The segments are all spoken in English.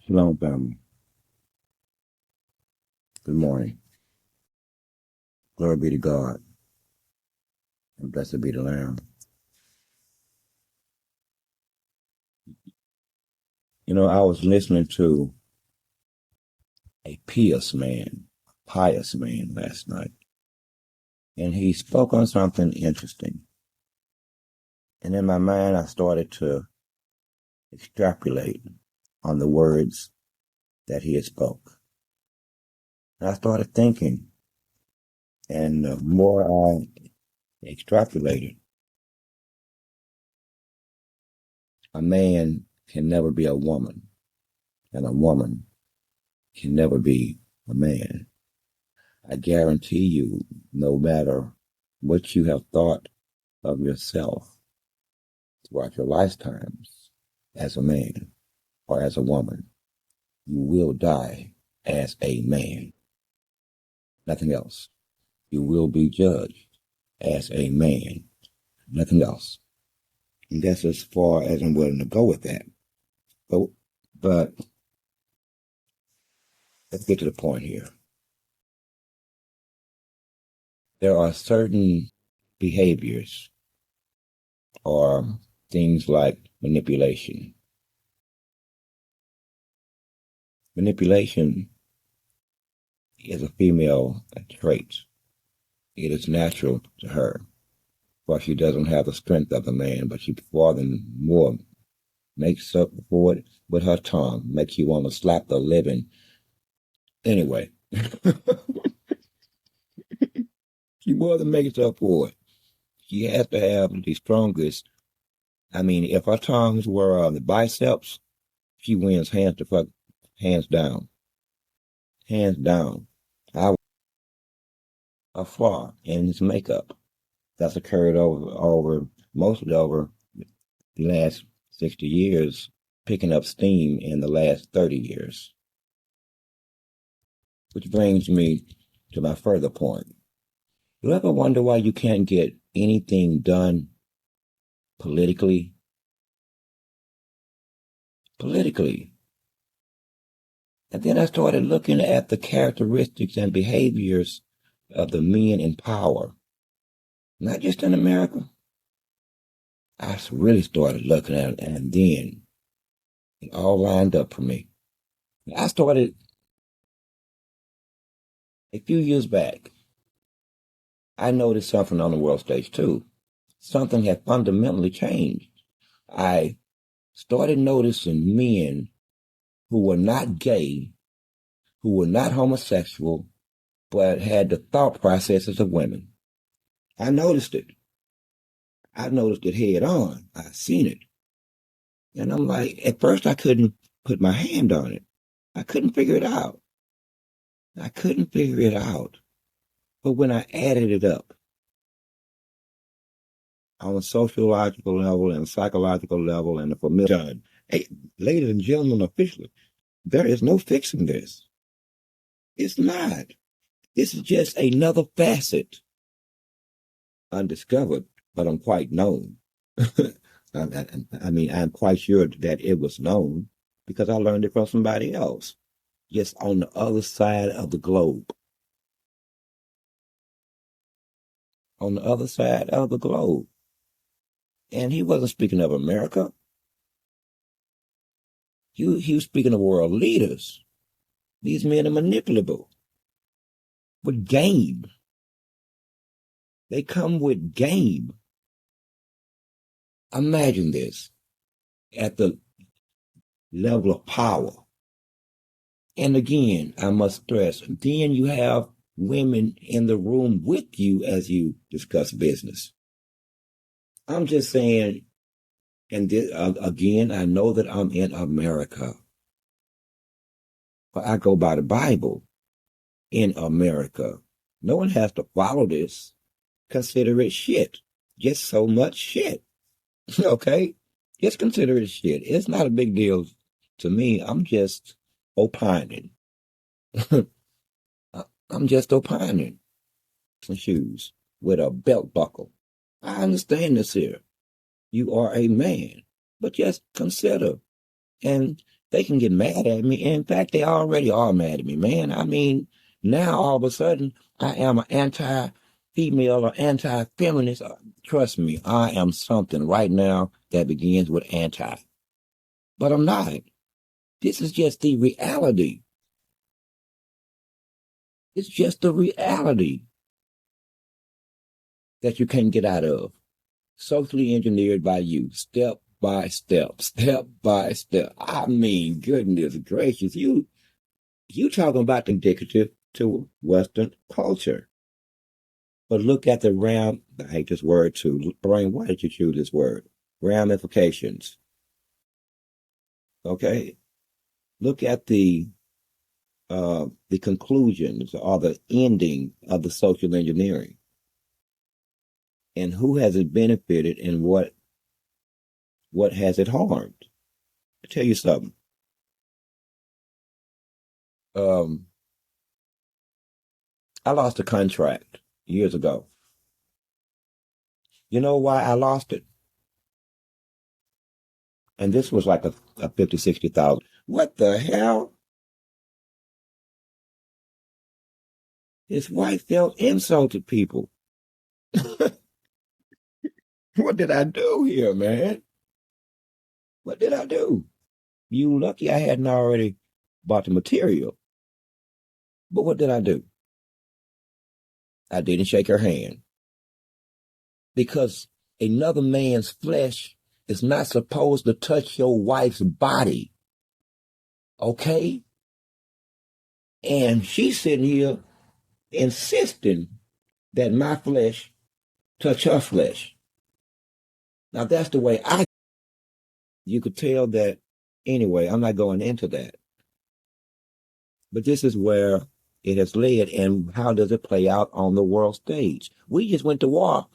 Shalom, family. Good morning. Glory be to God, and blessed be the Lamb. I was listening to a pious man last night, and he spoke on something interesting. And in my mind, I started to extrapolate on the words that he had spoke. And I started thinking, and the more I extrapolated, a man can never be a woman, and a woman can never be a man. I guarantee you, no matter what you have thought of yourself throughout your lifetimes as a man or as a woman, you will die as a man. Nothing else. You will be judged as a man. Nothing else. And that's as far as I'm willing to go with that. But let's get to the point here. There are certain behaviors or things like manipulation. Manipulation is a female trait. It is natural to her. Well, she doesn't have the strength of a man, but she far than more makes up for it with her tongue, makes you want to slap the living. Anyway, she more than makes up for it. She has to have the strongest. I mean, if her tongues were on the biceps, she wins hands down. Hands down. A flaw in his makeup that's occurred mostly over the last 60 years, picking up steam in the last 30 years. Which brings me to my further point. You ever wonder why you can't get anything done politically? And then I started looking at the characteristics and behaviors of the men in power, not just in America. I really started looking at it, and then it all lined up for me. I started a few years back. I noticed something on the world stage too. Something had fundamentally changed. I started noticing men who were not gay, who were not homosexual, but had the thought processes of women. I noticed it. I noticed it head on. I seen it. And I'm like, at first I couldn't put my hand on it. I couldn't figure it out. But when I added it up on a sociological level and a psychological level and a familiar, hey, ladies and gentlemen, officially, there is no fixing this. It's not. This is just another facet, undiscovered, but I'm quite known. I mean, I'm quite sure that it was known because I learned it from somebody else, just on the other side of the globe. On the other side of the globe. And he wasn't speaking of America. He was speaking of world leaders. These men are manipulable with game. They come with game. Imagine this at the level of power. And again, I must stress, then you have women in the room with you as you discuss business. I'm just saying, and this, again, I know that I'm in America, but I go by the Bible. In America, no one has to follow this. Consider it shit. Just so much shit. Okay? Just consider it shit. It's not a big deal to me. I'm just opining. I'm just opining. Shoes with a belt buckle. I understand this here. You are a man, but just consider and They can get mad at me. In fact, they already are mad at me, man. I mean, now all of a sudden, I am an anti-female or anti-feminist. Trust me, I am something right now that begins with anti. But I'm not. This is just the reality. It's just the reality that you can't get out of. Socially engineered by you, step by step, step by step. I mean, goodness gracious, you talking about indicative to Western culture. But look at the I hate this word too. Brain, why did you choose this word? Ramifications. Okay? Look at the conclusions or the ending of the social engineering. And who has it benefited and what has it harmed? I'll tell you something. I lost a contract years ago. You know why I lost it? And this was like a 50, 60,000. What the hell? His wife felt insulted people. What did I do here, man? What did I do? You lucky I hadn't already bought the material. But what did I do? I didn't shake her hand. Because another man's flesh is not supposed to touch your wife's body. Okay? And she's sitting here insisting that my flesh touch her flesh. Now that's the way you could tell that. Anyway, I'm not going into that. But this is where it has led, and how does it play out on the world stage? We just went to war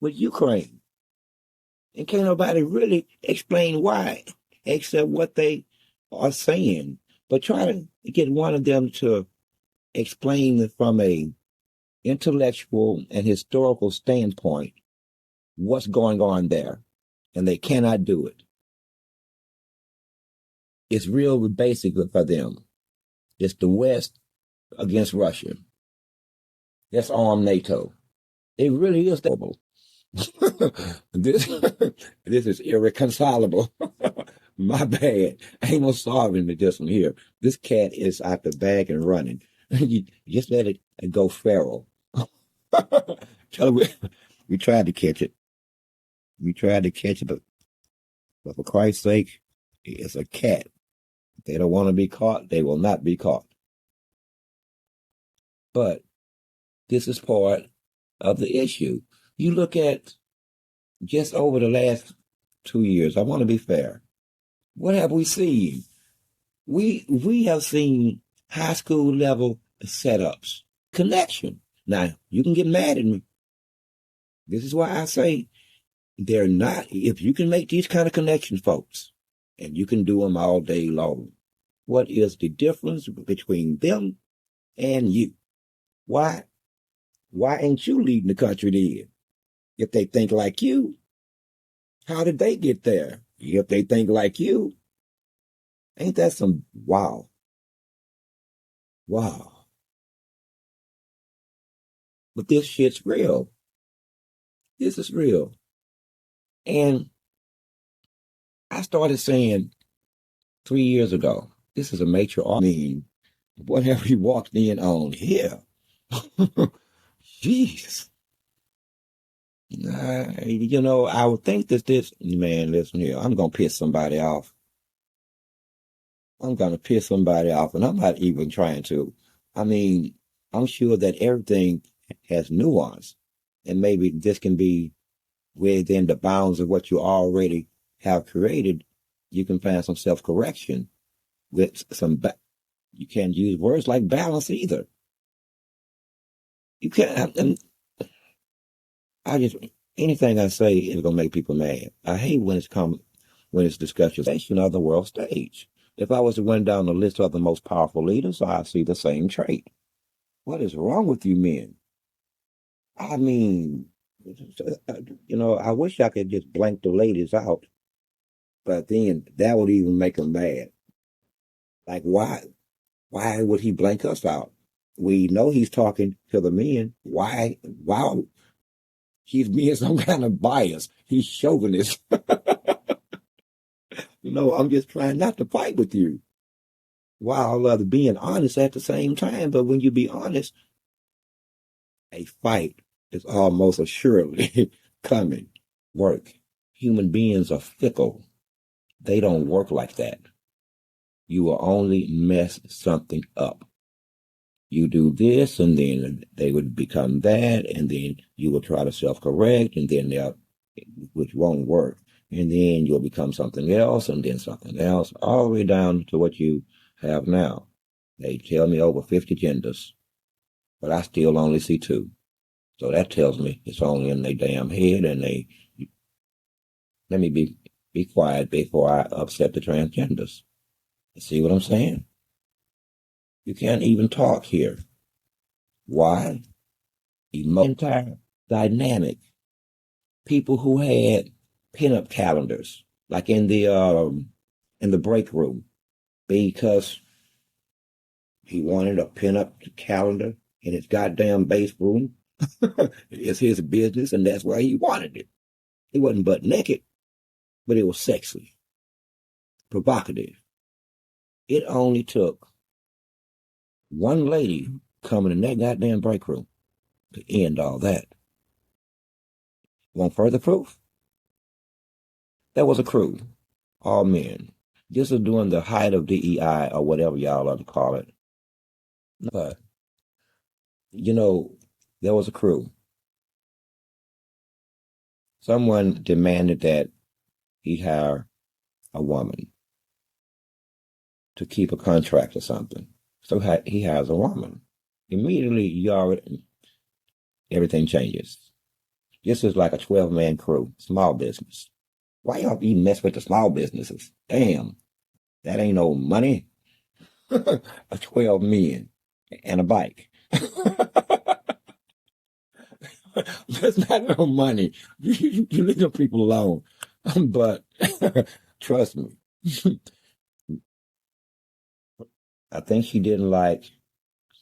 with Ukraine, and can't nobody really explain why, except what they are saying. But try to get one of them to explain from a intellectual and historical standpoint what's going on there, and they cannot do it. It's real basic for them. It's the West against Russia. Let's arm NATO. It really is terrible. this this is irreconcilable. My bad. Ain't no solving this one here. This cat is out the bag and running. You just let it go feral. Tell we tried to catch it. We tried to catch it, but for Christ's sake, it's a cat. If they don't want to be caught, they will not be caught. But this is part of the issue. You look at just over the last 2 years, I want to be fair. What have we seen? We have seen high school level setups, connection. Now, you can get mad at me. This is why I say they're not, if you can make these kind of connections, folks, and you can do them all day long, what is the difference between them and you? Why ain't you leading the country then? If they think like you, how did they get there? If they think like you, ain't that some wow? Wow. But this shit's real. This is real. And I started saying 3 years ago, this is a major art. I mean, whatever he walked in on here. Jeez. I would think that man, listen here, I'm going to piss somebody off. I'm going to piss somebody off, and I'm not even trying to. I mean, I'm sure that everything has nuance, and maybe this can be within the bounds of what you already have created. You can find some self-correction with you can't use words like balance either. You can't, and anything I say is going to make people mad. I hate when it's discussion of the world stage. If I was to run down the list of the most powerful leaders, I see the same trait. What is wrong with you men? I mean, I wish I could just blank the ladies out, but then that would even make them mad. Like, why would he blank us out? We know he's talking to the men. Why? Wow, he's being some kind of bias. He's chauvinist. I'm just trying not to fight with you while being honest at the same time. But when you be honest, a fight is almost assuredly coming. Work. Human beings are fickle. They don't work like that. You will only mess something up. You do this, and then they would become that, and then you will try to self-correct, and then which won't work. And then you'll become something else, and then something else, all the way down to what you have now. They tell me over 50 genders, but I still only see two. So that tells me it's only in their damn head, and let me be quiet before I upset the transgenders. You see what I'm saying? You can't even talk here. Why? Entire dynamic. People who had pinup calendars, like in the break room, because he wanted a pinup calendar in his goddamn base room. It's his business, and that's why he wanted it. He wasn't butt naked, but it was sexy, provocative. It only took one lady coming in that goddamn break room to end all that. Want further proof? There was a crew, all men. This is during the height of DEI or whatever y'all like to call it. But, there was a crew. Someone demanded that he hire a woman to keep a contract or something. So he hires a woman. Immediately, everything changes. This is like a 12-man crew, small business. Why y'all even mess with the small businesses? Damn, that ain't no money. A 12 men and a bike. That's not no money. You leave the people alone. But trust me, I think she didn't like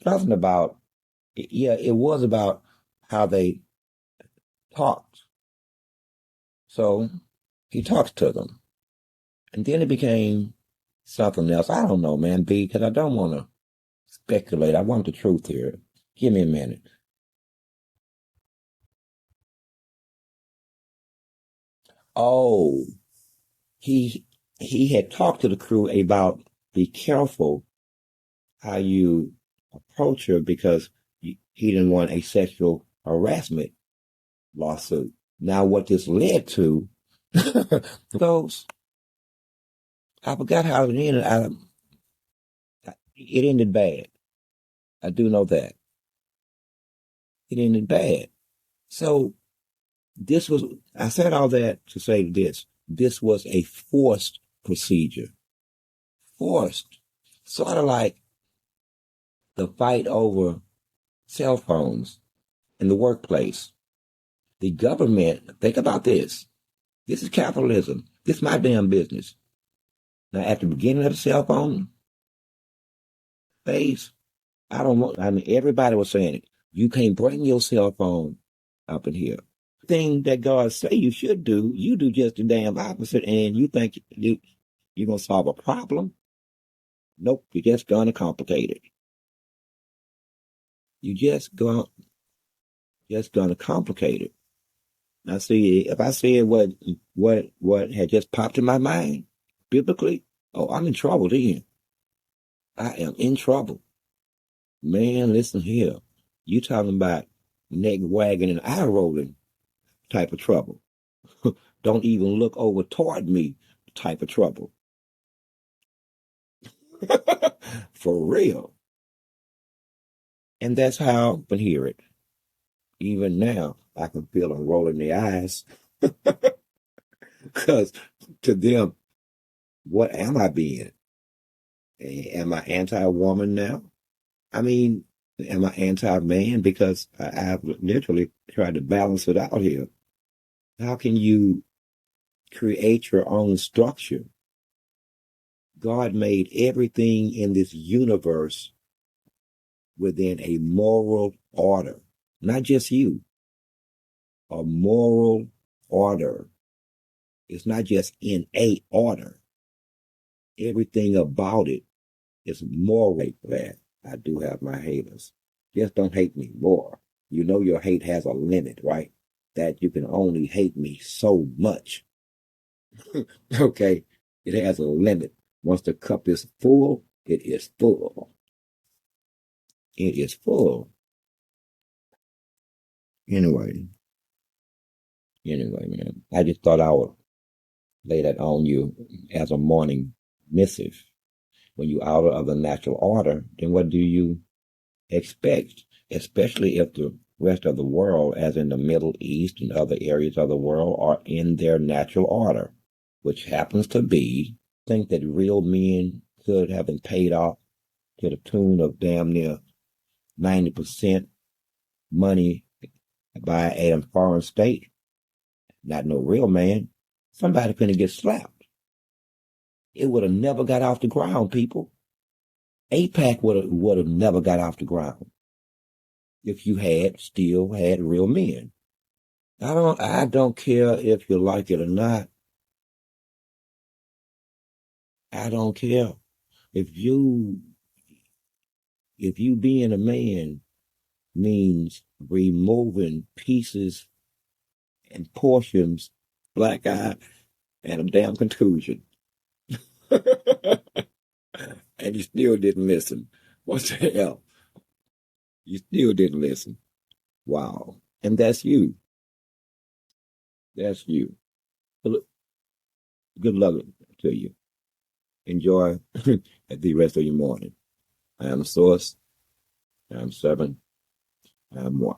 something about, yeah, it was about how they talked. So he talks to them. And then it became something else. I don't know, man, B, because I don't want to speculate. I want the truth here. Give me a minute. Oh, he had talked to the crew about be careful how you approach her because he didn't want a sexual harassment lawsuit. Now, what this led to, those, I forgot how it ended. It ended bad. I do know that. It ended bad. So I said all that to say this. This was a forced procedure. Forced. Sort of like the fight over cell phones in the workplace. The government, think about this. This is capitalism. This is my damn business. Now, at the beginning of the cell phone phase, everybody was saying it. You can't bring your cell phone up in here. Thing that God say you should do, you do just the damn opposite, and you think you're going to solve a problem. Nope, you're just going to complicate it. You just going to complicate it. Now, see, if I said what had just popped in my mind, biblically, oh, I'm in trouble then. I am in trouble. Man, listen here. You talking about neck wagging and eye rolling type of trouble. Don't even look over toward me type of trouble. For real. And that's how I can hear it. Even now, I can feel them rolling their eyes. Because to them, what am I being? Am I anti-woman now? I mean, am I anti-man? Because I've literally tried to balance it out here. How can you create your own structure God made everything in this universe within a moral order, not just you, a moral order. It's not just in a order. Everything about it is moral. That I do have my haters. Just don't hate me more. You know your hate has a limit, right? That you can only hate me so much. Okay? It has a limit. Once the cup is full, it is full. It is full. Anyway, man, I just thought I would lay that on you as a morning missive. When you're out of the natural order, then what do you expect? Especially if the rest of the world, as in the Middle East and other areas of the world, are in their natural order, which happens to be, think that real men could have been paid off to the tune of damn near 90% money by a foreign state. Not no real man. Somebody finna get slapped. It would have never got off the ground, people. APAC would have never got off the ground if you still had real men. I don't care if you like it or not. I don't care. If you being a man means removing pieces and portions, black eye, and a damn contusion. And you still didn't listen. What the hell? You still didn't listen. Wow. And that's you. That's you. But good luck to you. Enjoy the rest of your morning. I am Source. I am 7. I am 1.